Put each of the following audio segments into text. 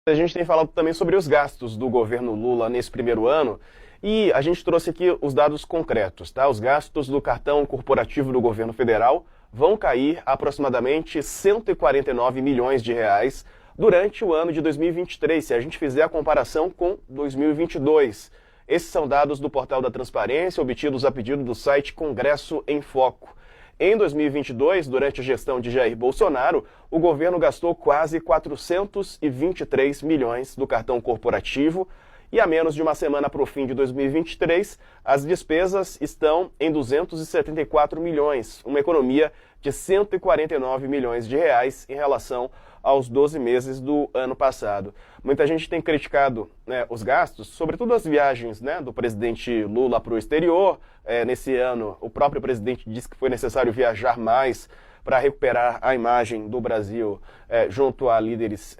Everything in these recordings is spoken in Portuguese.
A gente tem falado também sobre os gastos do governo Lula nesse primeiro ano e a gente trouxe aqui os dados concretos, tá? Os gastos do cartão corporativo do governo federal vão cair aproximadamente 149 milhões de reais durante o ano de 2023, se a gente fizer a comparação com 2022. Esses são dados do Portal da Transparência, obtidos a pedido do site Congresso em Foco. Em 2022, durante a gestão de Jair Bolsonaro, o governo gastou quase 423 milhões do cartão corporativo e a menos de uma semana para o fim de 2023, as despesas estão em 274 milhões, uma economia de 149 milhões de reais em relação aos 12 meses do ano passado. Muita gente tem criticado, né, os gastos, sobretudo as viagens, né, do presidente Lula para o exterior. Nesse ano, o próprio presidente disse que foi necessário viajar mais para recuperar a imagem do Brasil junto a líderes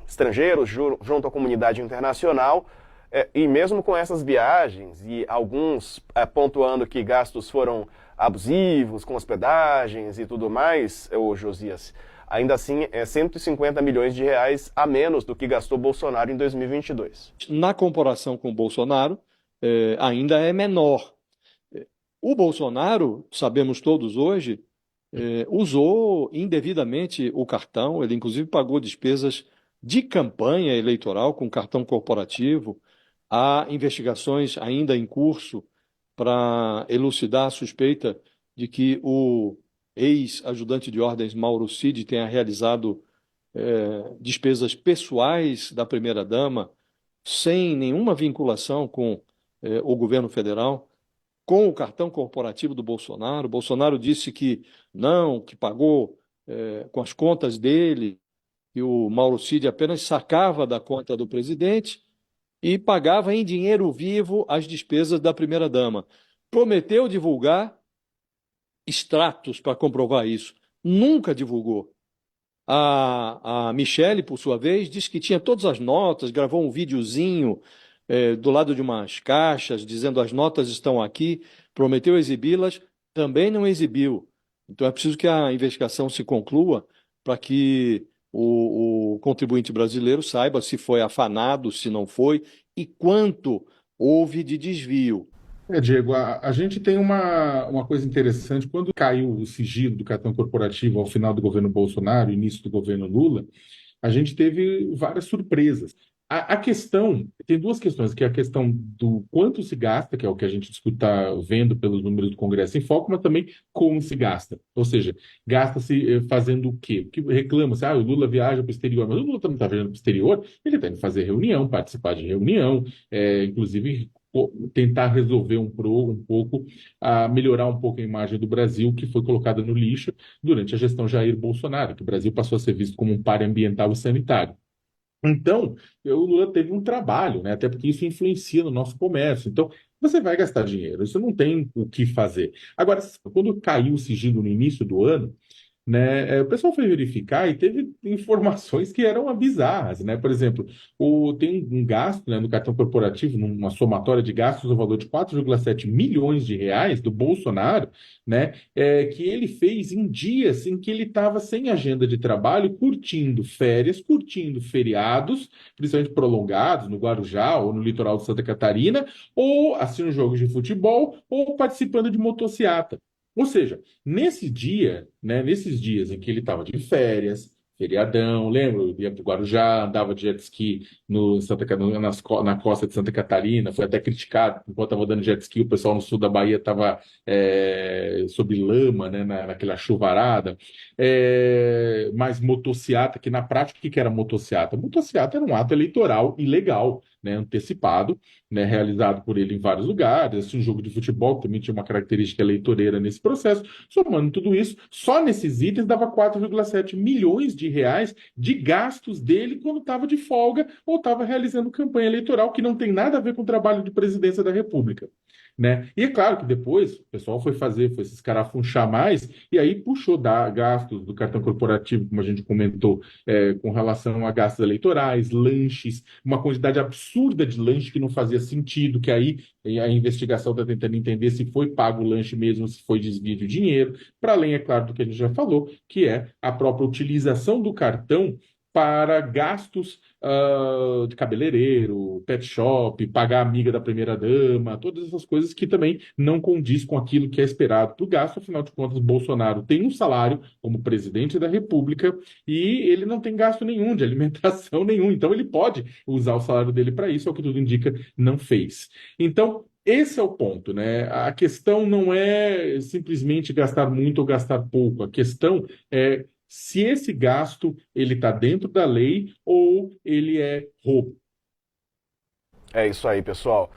estrangeiros, junto à comunidade internacional. E mesmo com essas viagens, e alguns pontuando que gastos foram abusivos, com hospedagens e tudo mais, ô Josias, ainda assim é 150 milhões de reais a menos do que gastou Bolsonaro em 2022. Na comparação com o Bolsonaro, ainda é menor. O Bolsonaro, sabemos todos hoje, usou indevidamente o cartão, ele inclusive pagou despesas de campanha eleitoral com cartão corporativo. Há investigações ainda em curso para elucidar a suspeita de que o ex-ajudante de ordens Mauro Cid tenha realizado despesas pessoais da primeira-dama sem nenhuma vinculação com o governo federal, com o cartão corporativo do Bolsonaro. O Bolsonaro disse que não, que pagou com as contas dele, que o Mauro Cid apenas sacava da conta do presidente e pagava em dinheiro vivo as despesas da primeira-dama. Prometeu divulgar extratos para comprovar isso. Nunca divulgou. A Michele, por sua vez, disse que tinha todas as notas, gravou um videozinho do lado de umas caixas, dizendo as notas estão aqui, prometeu exibi-las, também não exibiu. Então é preciso que a investigação se conclua para que o contribuinte brasileiro saiba se foi afanado, se não foi, e quanto houve de desvio. Diego, a gente tem uma coisa interessante. Quando caiu o sigilo do cartão corporativo ao final do governo Bolsonaro, início do governo Lula, a gente teve várias surpresas. A questão, tem duas questões, que é a questão do quanto se gasta, que é o que a gente está vendo pelos números do Congresso em Foco, mas também como se gasta. Ou seja, gasta-se fazendo o quê? Porque reclama-se, o Lula viaja para o exterior, mas o Lula também está viajando para o exterior, ele está indo fazer reunião, participar de reunião, inclusive tentar resolver um pouco, melhorar um pouco a imagem do Brasil, que foi colocada no lixo durante a gestão Jair Bolsonaro, que o Brasil passou a ser visto como um páreo ambiental e sanitário. Então, o Lula teve um trabalho, né? Até porque isso influencia no nosso comércio. Então, você vai gastar dinheiro, isso não tem o que fazer. Agora, quando caiu o sigilo no início do ano, né, o pessoal foi verificar e teve informações que eram bizarras, né? Por exemplo, tem um gasto, né, no cartão corporativo, numa somatória de gastos no valor de 4,7 milhões de reais do Bolsonaro, né, que ele fez em dias em que ele estava sem agenda de trabalho, curtindo férias, curtindo feriados, principalmente prolongados, no Guarujá ou no litoral de Santa Catarina, ou assistindo jogos de futebol, ou participando de motociata. Ou seja, nesse dia, né, nesses dias em que ele estava de férias, feriadão, lembra? Eu ia para o Guarujá, andava de jet ski na costa de Santa Catarina, foi até criticado, enquanto estava dando jet ski, o pessoal no sul da Bahia estava sob lama, né, naquela chuvarada. Mas motociata, que na prática, o que era motociata? Motociata era um ato eleitoral ilegal, né, antecipado, né, realizado por ele em vários lugares, assim, um jogo de futebol que também tinha uma característica eleitoreira nesse processo. Somando tudo isso, só nesses itens dava 4,7 milhões de reais de gastos dele quando estava de folga ou estava realizando campanha eleitoral, que não tem nada a ver com o trabalho de presidência da República. Né? E é claro que depois o pessoal foi se escarafunchar mais, e aí puxou gastos do cartão corporativo, como a gente comentou, com relação a gastos eleitorais, lanches, uma quantidade absurda de lanche que não fazia sentido, que aí a investigação está tentando entender se foi pago o lanche mesmo, se foi desvio de dinheiro, para além, é claro, do que a gente já falou, que é a própria utilização do cartão para gastos de cabeleireiro, pet shop, pagar a amiga da primeira-dama, todas essas coisas que também não condiz com aquilo que é esperado para o gasto. Afinal de contas, Bolsonaro tem um salário como presidente da República e ele não tem gasto nenhum de alimentação nenhum. Então, ele pode usar o salário dele para isso, é o que tudo indica, não fez. Então, esse é o ponto, né? A questão não é simplesmente gastar muito ou gastar pouco. A questão é se esse gasto ele está dentro da lei ou ele é roubo. É isso aí, pessoal.